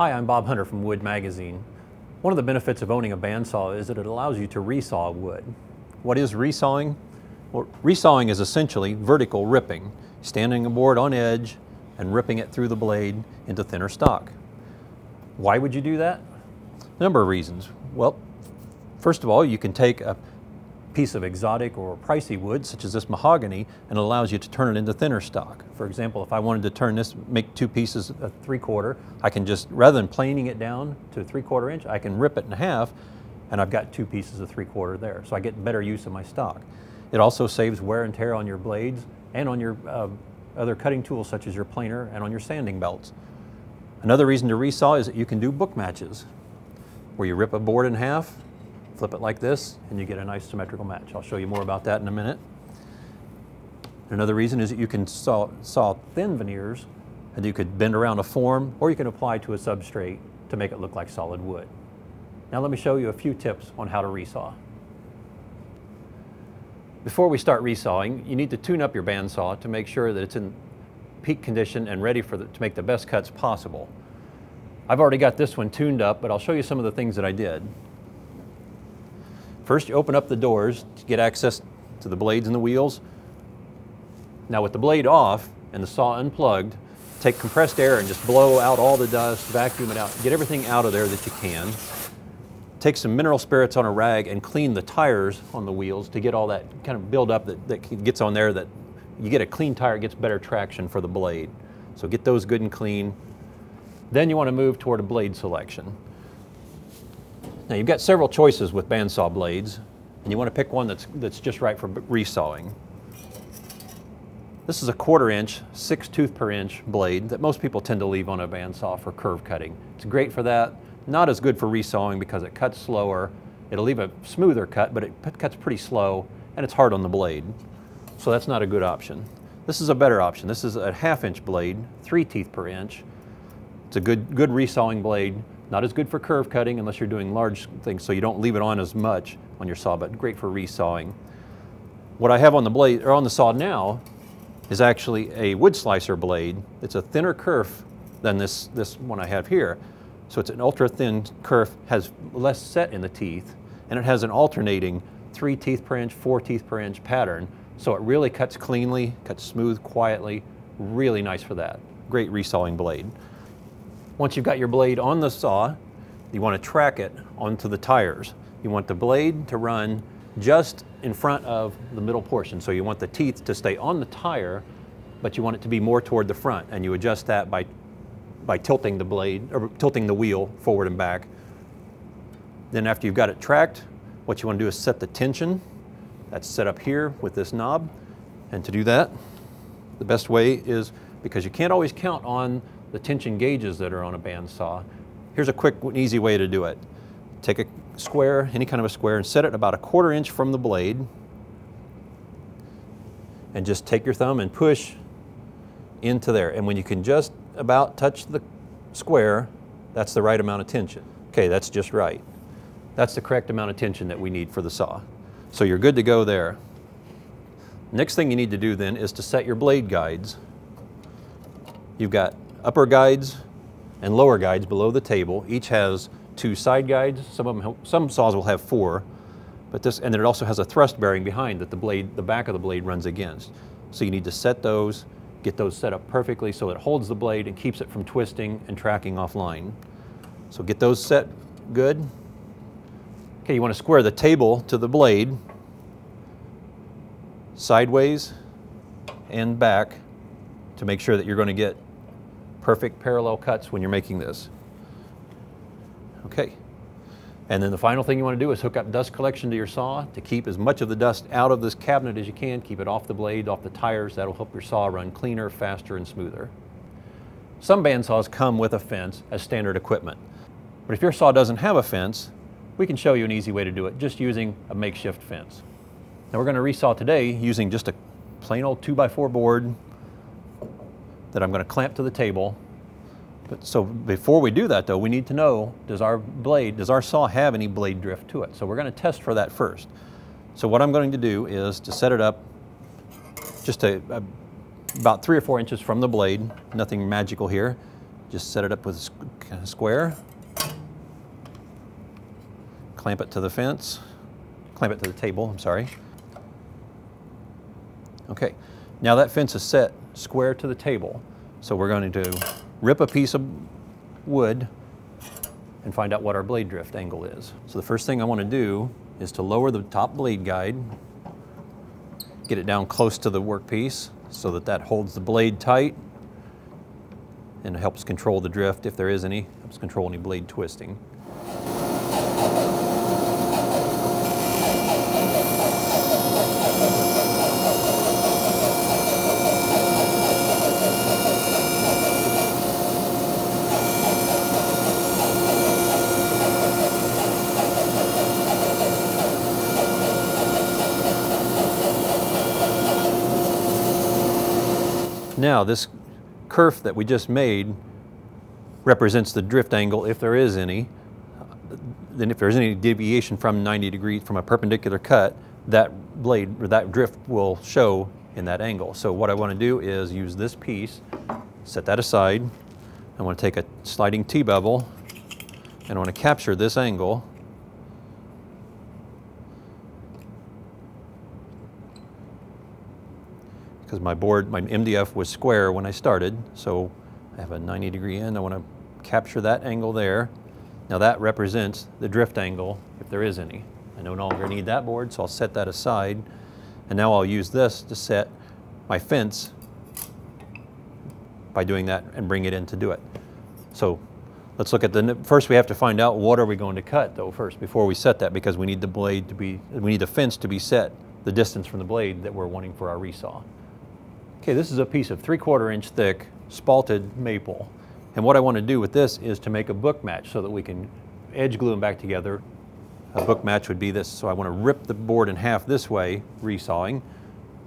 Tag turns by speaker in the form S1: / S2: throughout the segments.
S1: Hi, I'm Bob Hunter from Wood Magazine. One of the benefits of owning a bandsaw is that it allows you to resaw wood. What is resawing? Well, resawing is essentially vertical ripping, standing a board on edge and ripping it through the blade into thinner stock. Why would you do that? A number of reasons. Well, first of all, you can take a piece of exotic or pricey wood, such as this mahogany, and it allows you to turn it into thinner stock. For example, if I wanted to turn this, make two pieces a 3/4, I can just, rather than planing it down to a 3/4 inch, I can rip it in half, and I've got two pieces of 3/4 there. So I get better use of my stock. It also saves wear and tear on your blades and on your other cutting tools, such as your planer and on your sanding belts. Another reason to resaw is that you can do book matches, where you rip a board in half, flip it like this, and you get a nice symmetrical match. I'll show you more about that in a minute. Another reason is that you can saw thin veneers, and you could bend around a form, or you can apply to a substrate to make it look like solid wood. Now let me show you a few tips on how to resaw. Before we start resawing, you need to tune up your bandsaw to make sure that it's in peak condition and ready to make the best cuts possible. I've already got this one tuned up, but I'll show you some of the things that I did. First, you open up the doors to get access to the blades and the wheels. Now with the blade off and the saw unplugged, take compressed air and just blow out all the dust, vacuum it out, get everything out of there that you can. Take some mineral spirits on a rag and clean the tires on the wheels to get all that kind of build up that gets on there. That you get a clean tire, it gets better traction for the blade. So get those good and clean. Then you want to move toward a blade selection. Now you've got several choices with bandsaw blades, and you want to pick one that's just right for resawing. This is a 1/4 inch, 6 tooth per inch blade that most people tend to leave on a bandsaw for curve cutting. It's great for that. Not as good for resawing because it cuts slower. It'll leave a smoother cut, but it cuts pretty slow, and it's hard on the blade. So that's not a good option. This is a better option. This is a 1/2 inch blade, 3 teeth per inch. It's a good resawing blade. Not as good for curve cutting unless you're doing large things, so you don't leave it on as much on your saw, but great for resawing. What I have on the blade, or on the saw now, is actually a wood slicer blade. It's a thinner kerf than this one I have here. So it's an ultra thin kerf, has less set in the teeth, and it has an alternating 3 teeth per inch, 4 teeth per inch pattern. So it really cuts cleanly, cuts smooth, quietly, really nice for that. Great resawing blade. Once you've got your blade on the saw, you want to track it onto the tires. You want the blade to run just in front of the middle portion. So you want the teeth to stay on the tire, but you want it to be more toward the front, and you adjust that by tilting the blade, or tilting the wheel forward and back. Then after you've got it tracked, what you want to do is set the tension. That's set up here with this knob. And to do that, the best way is, because you can't always count on the tension gauges that are on a bandsaw, here's a quick and easy way to do it. Take a square, any kind of a square, and set it about a 1/4 inch from the blade, and just take your thumb and push into there. And when you can just about touch the square, that's the right amount of tension. Okay, that's just right. That's the correct amount of tension that we need for the saw. So you're good to go there. Next thing you need to do then is to set your blade guides. You've got upper guides and lower guides below the table. Each has 2 side guides. Some saws will have 4, but and then it also has a thrust bearing behind that the back of the blade runs against. So you need to set those, get those set up perfectly so it holds the blade and keeps it from twisting and tracking offline. So get those set good. Okay, you want to square the table to the blade sideways and back to make sure that you're going to get perfect parallel cuts when you're making this. Okay, and then the final thing you want to do is hook up dust collection to your saw to keep as much of the dust out of this cabinet as you can. Keep it off the blade, off the tires. That'll help your saw run cleaner, faster, and smoother. Some bandsaws come with a fence as standard equipment, but if your saw doesn't have a fence, we can show you an easy way to do it just using a makeshift fence. Now we're going to resaw today using just a plain old 2x4 board that I'm going to clamp to the table. So before we do that though, we need to know, does our saw have any blade drift to it? So we're going to test for that first. So what I'm going to do is to set it up just about 3 or 4 inches from the blade, nothing magical here. Just set it up with kind of square. Clamp it to the fence. Clamp it to the table, I'm sorry. Okay, now that fence is set square to the table. So we're going to rip a piece of wood and find out what our blade drift angle is. So the first thing I want to do is to lower the top blade guide, get it down close to the workpiece so that that holds the blade tight and helps control the drift if there is any, helps control any blade twisting. Now this kerf that we just made represents the drift angle if there is any. Then if there's any deviation from 90 degrees from a perpendicular cut, that blade or that drift will show in that angle. So what I want to do is use this piece, set that aside. I want to take a sliding T Bevel and I want to capture this angle. Because my board, my MDF was square when I started, so I have a 90-degree end. I want to capture that angle there. Now that represents the drift angle, if there is any. I no longer need that board, so I'll set that aside. And now I'll use this to set my fence by doing that and bring it in to do it. So let's look at first we have to find out what are we going to cut though first before we set that, because we need the blade to be, we need the fence to be set the distance from the blade that we're wanting for our resaw. Okay, this is a piece of 3/4 inch thick spalted maple. And what I want to do with this is to make a book match so that we can edge glue them back together. A book match would be this. So I want to rip the board in half this way, resawing,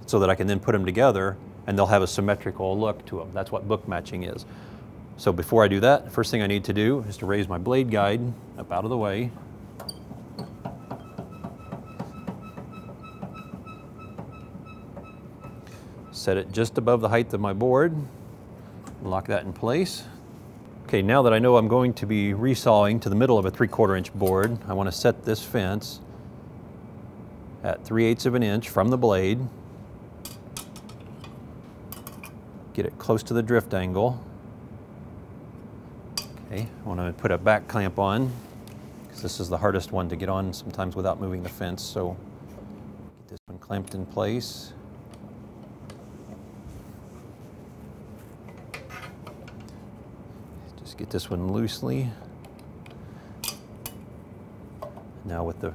S1: so that I can then put them together and they'll have a symmetrical look to them. That's what book matching is. So before I do that, the first thing I need to do is to raise my blade guide up out of the way. Set it just above the height of my board, lock that in place. Okay, now that I know I'm going to be resawing to the middle of a 3/4 inch board, I want to set this fence at 3/8 of an inch from the blade. Get it close to the drift angle. Okay, I want to put a back clamp on, because this is the hardest one to get on sometimes without moving the fence, so get this one clamped in place. Get this one loosely. Now with the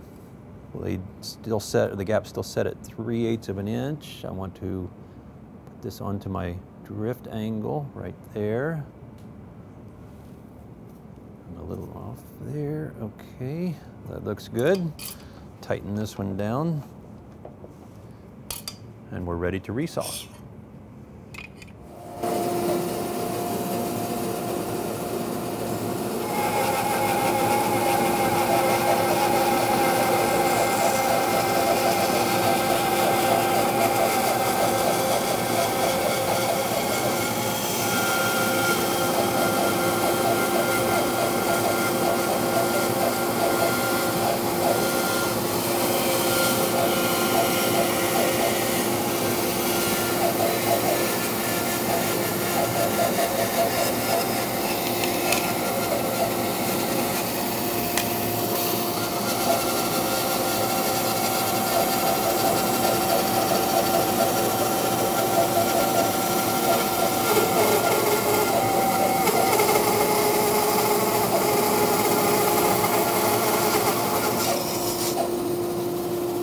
S1: blade still set, or the gap still set at 3/8 of an inch, I want to put this onto my drift angle right there. And a little off there, okay, that looks good. Tighten this one down. And we're ready to resaw.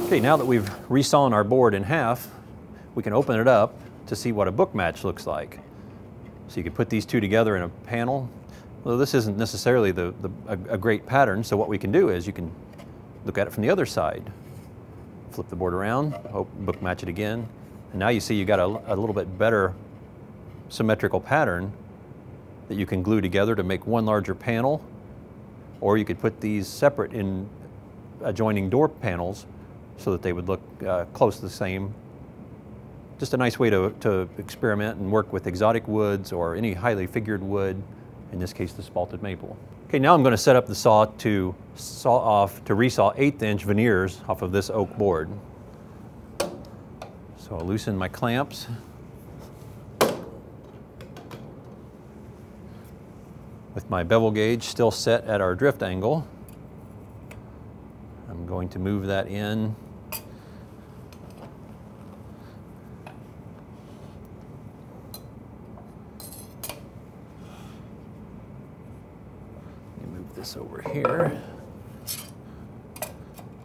S1: Okay, now that we've resawn our board in half, we can open it up to see what a book match looks like. So you can put these two together in a panel. Well, this isn't necessarily a great pattern, so what we can do is you can look at it from the other side. Flip the board around, book match it again, and now you see you got a little bit better symmetrical pattern that you can glue together to make one larger panel, or you could put these separate in adjoining door panels so that they would look close to the same. Just a nice way to experiment and work with exotic woods or any highly figured wood in this case the spalted maple. Okay, now I'm going to set up the saw to resaw 1/8" veneers off of this oak board. So I'll loosen my clamps. With my bevel gauge still set at our drift angle, I'm going to move that in. Let me move this over here.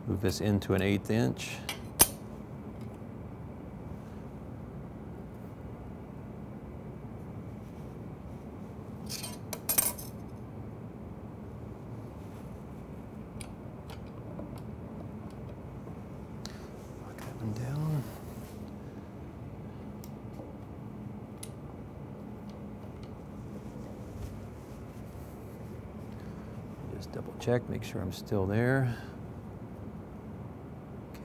S1: Move this into an 1/8". Down. Just double check, make sure I'm still there.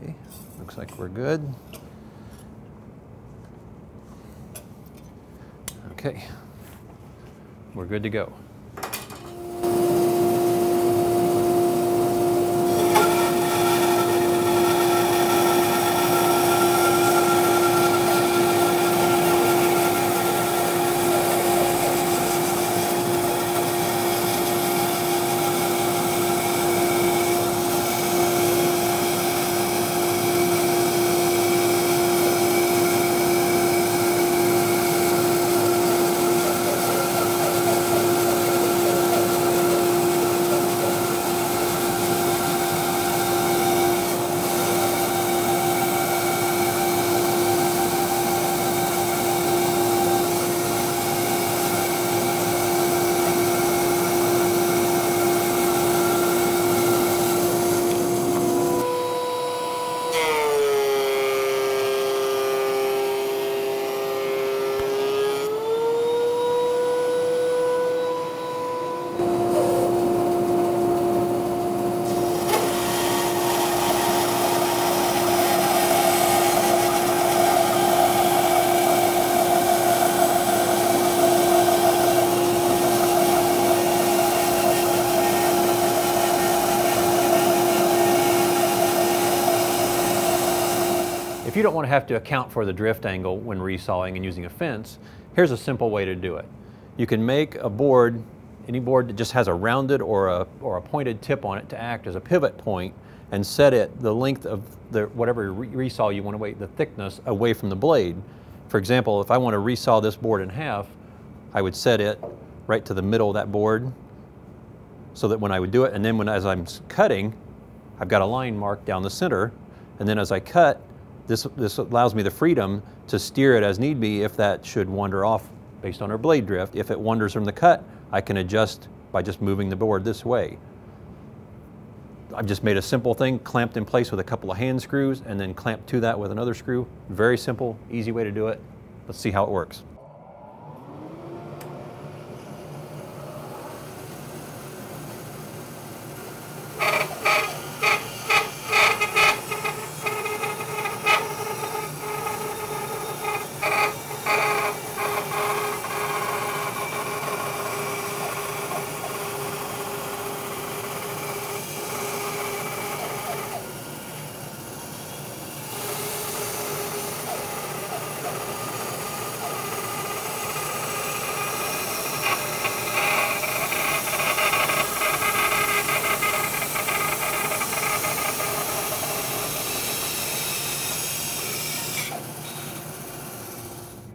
S1: Okay, looks like we're good. Okay, we're good to go. If you don't want to have to account for the drift angle when resawing and using a fence, here's a simple way to do it. You can make a board, any board that just has a rounded or a pointed tip on it to act as a pivot point, and set it the length of whatever resaw you want to weight, the thickness away from the blade. For example, if I want to resaw this board in half, I would set it right to the middle of that board so that when I would do it, and then as I'm cutting, I've got a line marked down the center, and then as I cut, this allows me the freedom to steer it as need be if that should wander off based on our blade drift. If it wanders from the cut, I can adjust by just moving the board this way. I've just made a simple thing, clamped in place with a couple of hand screws, and then clamped to that with another screw. Very simple, easy way to do it. Let's see how it works.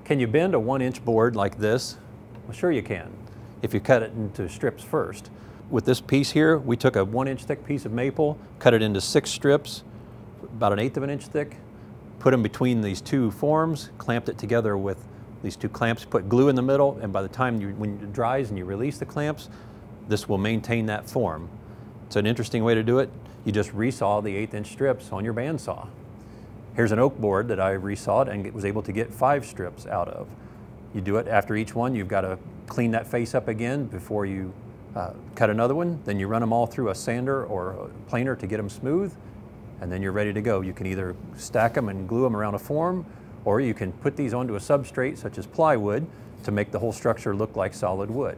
S1: Can you bend a 1-inch board like this? Well, sure you can, if you cut it into strips first. With this piece here, we took a 1-inch thick piece of maple, cut it into 6 strips, about 1/8 of an inch thick, put them between these two forms, clamped it together with these two clamps, put glue in the middle, and by the time when it dries and you release the clamps, this will maintain that form. It's an interesting way to do it. You just resaw the 1/8-inch strips on your bandsaw. Here's an oak board that I resawed and was able to get 5 strips out of. You do it after each one. You've got to clean that face up again before you cut another one. Then you run them all through a sander or a planer to get them smooth, and then you're ready to go. You can either stack them and glue them around a form, or you can put these onto a substrate such as plywood to make the whole structure look like solid wood.